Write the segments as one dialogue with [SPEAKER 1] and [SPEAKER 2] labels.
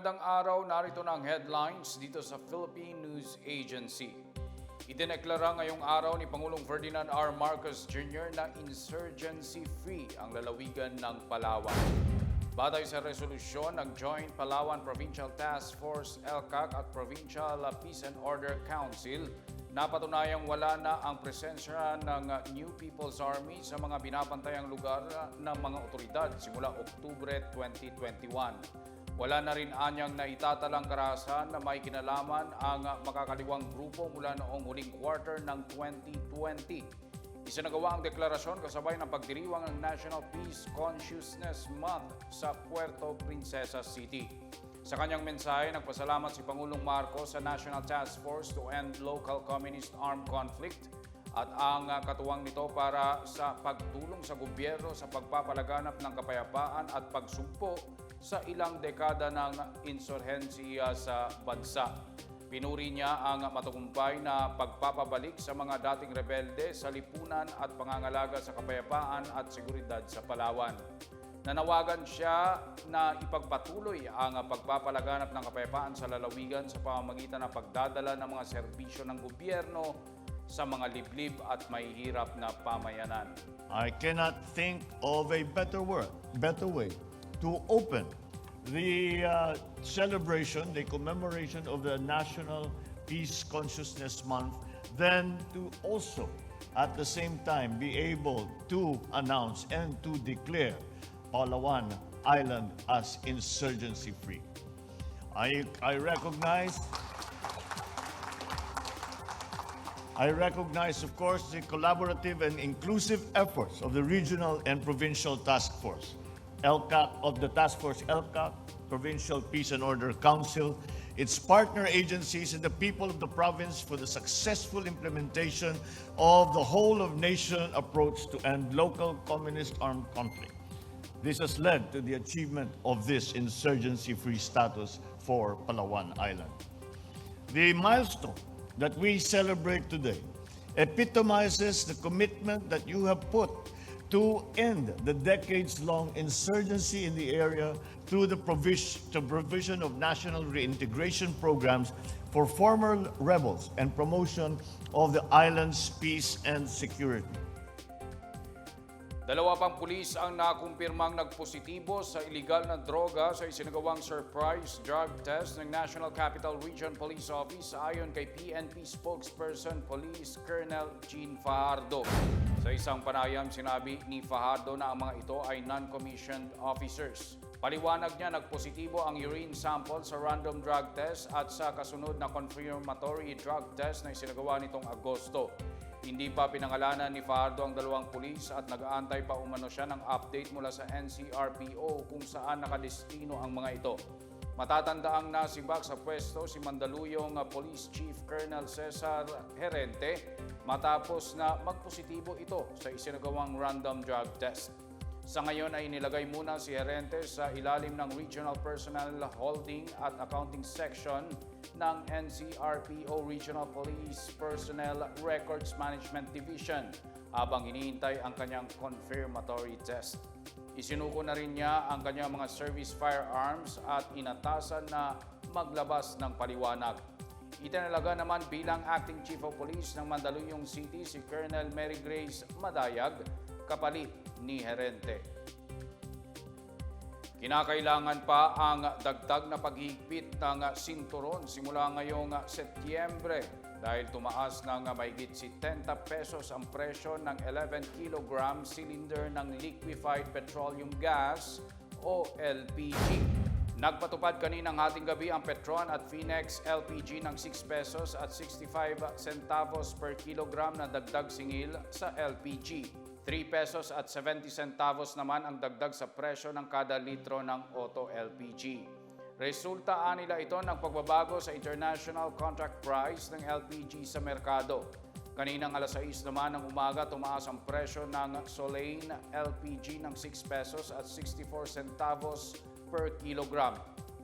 [SPEAKER 1] Magandang araw, narito na ang headlines dito sa Philippine News Agency. Idineklara ngayong araw ni Pangulong Ferdinand R. Marcos Jr. na insurgency-free ang lalawigan ng Palawan. Batay sa resolusyon ng Joint Palawan Provincial Task Force LCAC at Provincial Peace and Order Council, napatunayang wala na ang presensya ng New People's Army sa mga binabantayang lugar ng mga otoridad simula Oktubre 2021. Wala na rin anyang naitatalang karahasan na may kinalaman ang makakaliwang grupo mula noong huling quarter ng 2020. Isinagawa ang deklarasyon kasabay ng pagdiriwang ng National Peace Consciousness Month sa Puerto Princesa City. Sa kanyang mensahe, nagpasalamat si Pangulong Marcos sa National Task Force to End Local Communist Armed Conflict at ang katuwang nito para sa pagtulong sa gobyerno sa pagpapalaganap ng kapayapaan at pagsugpo sa ilang dekada ng insurhensiya sa bansa. Pinuri niya ang matagumpay na pagpapabalik sa mga dating rebelde sa lipunan at pangangalaga sa kapayapaan at seguridad sa Palawan. Nanawagan siya na ipagpatuloy ang pagpapalaganap ng kapayapaan sa lalawigan sa pamamagitan ng pagdadala ng mga serbisyo ng gobyerno sa mga liblib at mahihirap na pamayanan.
[SPEAKER 2] I cannot think of a better way to open the celebration, the commemoration of the National Peace Consciousness Month than to also at the same time be able to announce and to declare Palawan Island as insurgency-free. I recognize, of course, the collaborative and inclusive efforts of the regional and provincial task force, LCAC, of the task force LCAC, Provincial Peace and Order Council, its partner agencies, and the people of the province for the successful implementation of the whole-of-nation approach to end local communist armed conflict. This has led to the achievement of this insurgency-free status for Palawan Island. The milestone that we celebrate today epitomizes the commitment that you have put to end the decades-long insurgency in the area through the provision of national reintegration programs for former rebels and promotion of the island's peace and security.
[SPEAKER 1] Dalawa pang pulis ang nakumpirmang nagpositibo sa iligal na droga sa isinagawang surprise drug test ng National Capital Region Police Office ayon kay PNP spokesperson Police Colonel Jean Fajardo. Sa isang panayam, sinabi ni Fajardo na ang mga ito ay non-commissioned officers. Paliwanag niya, nagpositibo ang urine sample sa random drug test at sa kasunod na confirmatory drug test na isinagawa nitong Agosto. Hindi pa pinangalanan ni Fajardo ang dalawang pulis at nag-aantay pa umano siya ng update mula sa NCRPO kung saan nakadestino ang mga ito. Matatandaang nasibak sa pwesto si Mandaluyong Police Chief Colonel Cesar Herente matapos na magpositibo ito sa isinagawang random drug test. Sa ngayon ay nilagay muna si Herente sa ilalim ng Regional Personnel Holding at Accounting Section ng NCRPO Regional Police Personnel Records Management Division habang hinihintay ang kanyang confirmatory test. Isinuko na rin niya ang kanyang mga service firearms at inatasan na maglabas ng paliwanag. Itinalaga naman bilang Acting Chief of Police ng Mandaluyong City si Colonel Mary Grace Madayag, kapalit ni Herente. Kinakailangan pa ang dagdag na paghigpit ng sinturon simula ngayong Setyembre dahil tumaas ng mahigit 70 pesos ang presyo ng 11 kilogram cylinder ng liquefied petroleum gas o LPG. Nagpatupad kaninang hating gabi ang Petron at Finex LPG ng 6 pesos at 65 centavos per kilogram na dagdag singil sa LPG. 3 pesos at 70 centavos naman ang dagdag sa presyo ng kada litro ng Auto LPG. Resulta nila ito ng pagbabago sa international contract price ng LPG sa merkado. Kaninang alas 6 naman ng umaga, tumaas ang presyo ng Solane LPG ng 6 pesos at 64 centavos per kilogram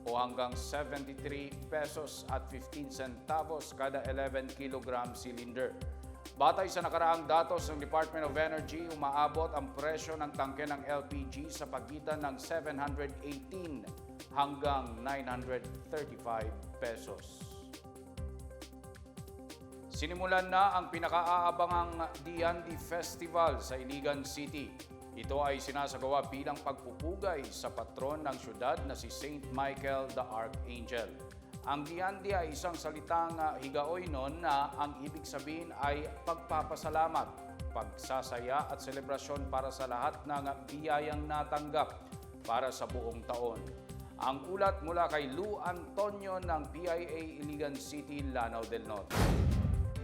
[SPEAKER 1] o hanggang 73 pesos at 15 centavos kada 11 kilogram cylinder. Batay sa nakaraang datos ng Department of Energy, umaabot ang presyo ng tangke ng LPG sa pagitan ng 718 hanggang 935 pesos. Sinimulan na ang pinakaabangang Diandi Festival sa Iligan City. Ito ay sinasagawa bilang pagpupugay sa patron ng syudad na si Saint Michael the Archangel. Ang Diandi ay isang salitang Higaoynon na ang ibig sabihin ay pagpapasalamat, pagsasaya at selebrasyon para sa lahat ng biyayang natanggap para sa buong taon. Ang ulat mula kay Lou Antonio ng PIA Iligan City, Lanao del Norte.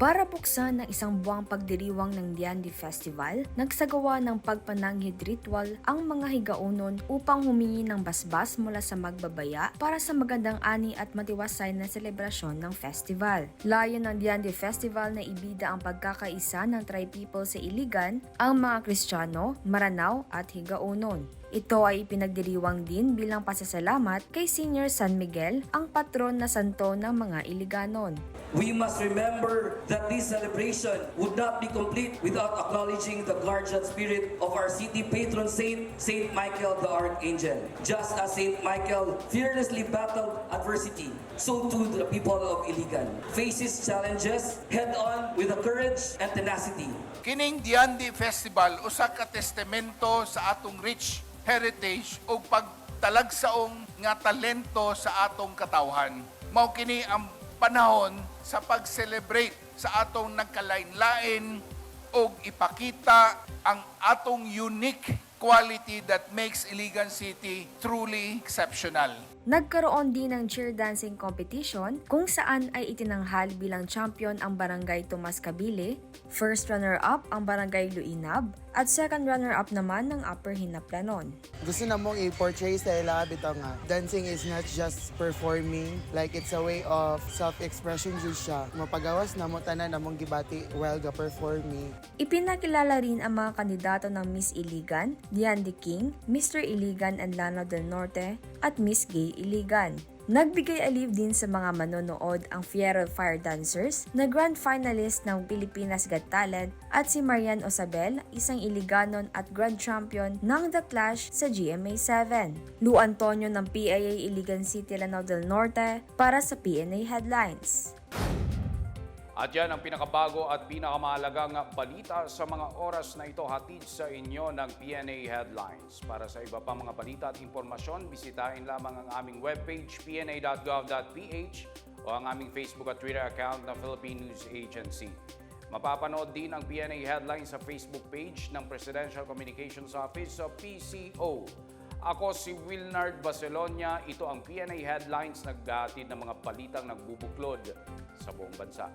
[SPEAKER 3] Para buksan ng isang buwang pagdiriwang ng Diandi Festival, nagsagawa ng pagpananghid ritual ang mga Higaonon upang humingi ng basbas mula sa magbabaya para sa magandang ani at matiwasay na selebrasyon ng festival. Layo ng Diandi Festival na ibida ang pagkakaisa ng tri-people sa Iligan, ang mga Kristiyano, Maranao at Higaonon. Ito ay ipinagdiriwang din bilang pasasalamat kay Senior San Miguel, ang patron na santo ng mga Iliganon.
[SPEAKER 4] We must remember that this celebration would not be complete without acknowledging the guardian spirit of our city patron saint, Saint Michael the Archangel. Just as Saint Michael fearlessly battled adversity, so too the people of Iligan faces challenges head-on with the courage and tenacity.
[SPEAKER 5] Kining Diandi Festival usa ka testamento sa atong rich heritage o pagtalagsaong nga talento sa atong katawhan. Mao kini ang panahon sa pag-celebrate sa atong nagkalain-lain o ipakita ang atong unique quality that makes Iligan City truly exceptional.
[SPEAKER 3] Nagkaroon din ng cheer dancing competition kung saan ay itinanghal bilang champion ang Barangay Tomas Kabile, first runner-up ang Barangay Luinab, at second runner-up naman ng Upper Hinaplanon.
[SPEAKER 6] Gusto na mong i-portray sa ila bitaw nga dancing is not just performing, like it's a way of self-expression jud siya. Mapagawas na mo tanan namong gibati while ga performing.
[SPEAKER 3] Ipinakilala rin ang mga kandidato ng Miss Iligan, Diandi King, Mr. Iligan and Lanao del Norte, at Miss Gay Iligan. Nagbigay aliw din sa mga manonood ang Fierro Fire Dancers na grand finalist ng Pilipinas Got Talent at si Marian Osabel, isang Iliganon at grand champion ng The Clash sa GMA7. Lou Antonio ng PIA Iligan City, Lanao del Norte para sa PNA Headlines.
[SPEAKER 1] At yan ang pinakabago at pinakamahalagang balita sa mga oras na ito, hatid sa inyo ng PNA Headlines. Para sa iba pang mga balita at impormasyon, bisitahin lamang ang aming webpage pna.gov.ph o ang aming Facebook at Twitter account ng Philippine News Agency. Mapapanood din ang PNA Headlines sa Facebook page ng Presidential Communications Office o PCO. Ako si Wilnard Bacelonia. Ito ang PNA Headlines, naghahatid ng mga balitang nagbubuklod sa buong bansa.